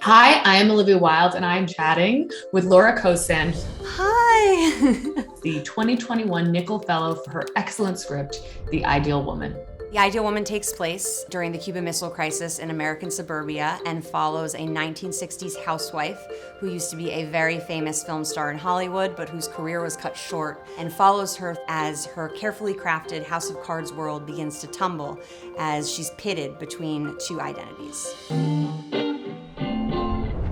Hi, I am Olivia Wilde, and I'm chatting with Laura Kosan, Hi. the 2021 Nickel Fellow for her excellent script, The Ideal Woman. The Ideal Woman takes place during the Cuban Missile Crisis in American suburbia and follows a 1960s housewife who used to be a very famous film star in Hollywood, but whose career was cut short, and follows her as her carefully crafted House of Cards world begins to tumble as she's pitted between two identities.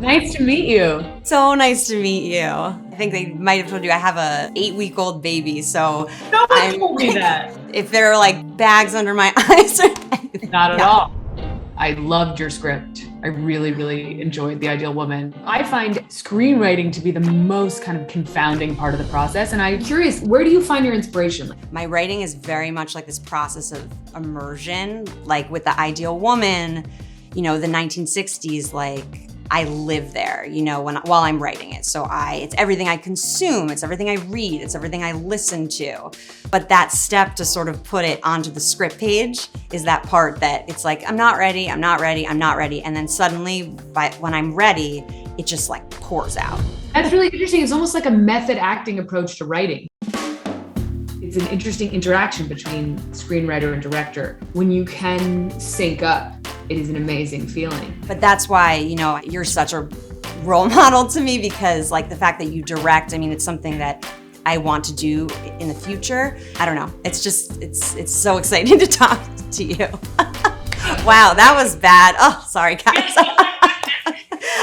Nice to meet you. So nice to meet you. I think they might have told you I have a 8-week-old baby, so Nobody told me that. if there are like bags under my eyes or anything. Not at all. I loved your script. I really, really enjoyed The Ideal Woman. I find screenwriting to be the most kind of confounding part of the process. And I'm curious, where do you find your inspiration? My writing is very much like this process of immersion, like with The Ideal Woman, the 1960s, like I live there, while I'm writing it. So it's everything I consume, it's everything I read, it's everything I listen to. But that step to sort of put it onto the script page is that part that it's like, I'm not ready, I'm not ready, I'm not ready. And then suddenly, when I'm ready, it just like pours out. That's really interesting. It's almost like a method acting approach to writing. It's an interesting interaction between screenwriter and director. When you can sync up, it is an amazing feeling. But that's why, you're such a role model to me, because like the fact that you direct, it's something that I want to do in the future. I don't know. It's so exciting to talk to you. Wow, that was bad. Oh, sorry, guys.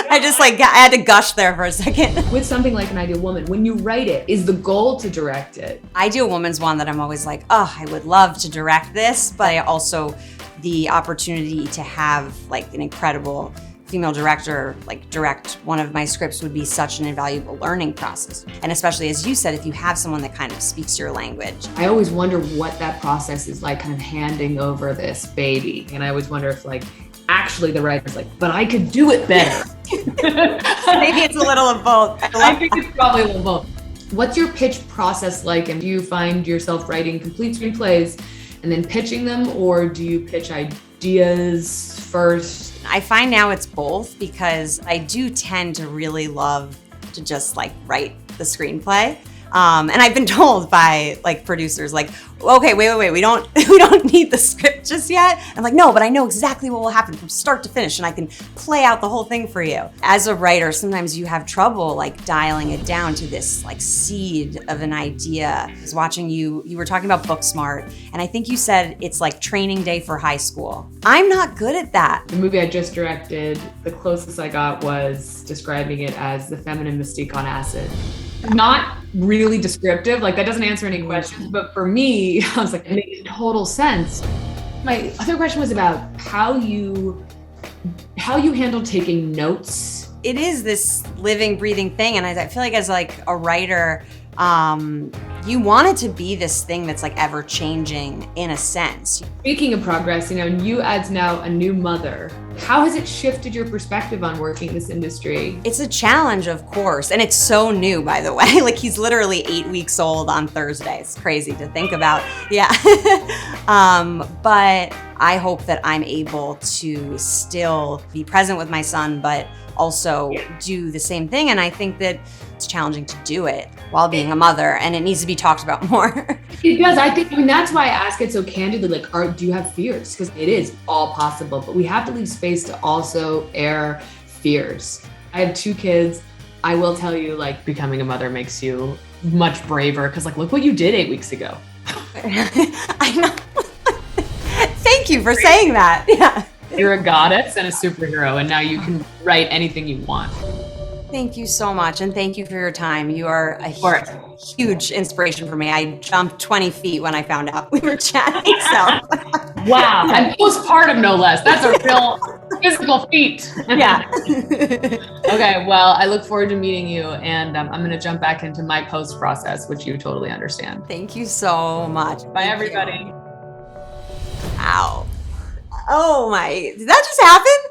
I had to gush there for a second. With something like An Ideal Woman, when you write it, is the goal to direct it? Ideal Woman's one that I'm always like, oh, I would love to direct this, but I also the opportunity to have like an incredible female director direct one of my scripts would be such an invaluable learning process. And especially, as you said, if you have someone that kind of speaks your language. I always wonder what that process is like, kind of handing over this baby. And I always wonder if actually the writer's like, but I could do it better. Maybe it's a little of both. I think it's probably a little both. What's your pitch process like? And do you find yourself writing complete screenplays and then pitching them, or do you pitch ideas first? I find now it's both, because I do tend to really love to just write the screenplay. And I've been told by producers okay, wait, we don't need the script just yet. I'm like, no, but I know exactly what will happen from start to finish, and I can play out the whole thing for you. As a writer, sometimes you have trouble dialing it down to this seed of an idea. I was watching you were talking about Booksmart, and I think you said it's like training day for high school. I'm not good at that. The movie I just directed, the closest I got was describing it as the feminine mystique on acid. Not really descriptive, that doesn't answer any questions, but for me, I was like, it makes total sense. My other question was about how you handle taking notes. It is this living, breathing thing, and I feel like as a writer, you want it to be this thing that's ever changing in a sense. Speaking of progress, you as now a new mother, how has it shifted your perspective on working in this industry? It's a challenge, of course, and it's so new, by the way. He's literally 8 weeks old on Thursday. It's crazy to think about. Yeah. But I hope that I'm able to still be present with my son, but also do the same thing. And I think that it's challenging to do it while being a mother, and it needs to be talked about more. It does. I think, that's why I ask it so candidly, do you have fears? Because it is all possible, but we have to leave space to also air fears. I have 2 kids. I will tell you, becoming a mother makes you much braver, because look what you did 8 weeks ago. I know. Thank you for saying that. Yeah. You're a goddess and a superhero, and now you can write anything you want. Thank you so much, and thank you for your time. You are a huge inspiration for me. I jumped 20 feet when I found out we were chatting. So. Wow, and postpartum no less. That's a real physical feat. Yeah. Okay, well, I look forward to meeting you, and I'm going to jump back into my post process, which you totally understand. Thank you so much. Bye, everybody. Wow. Oh my, did that just happen?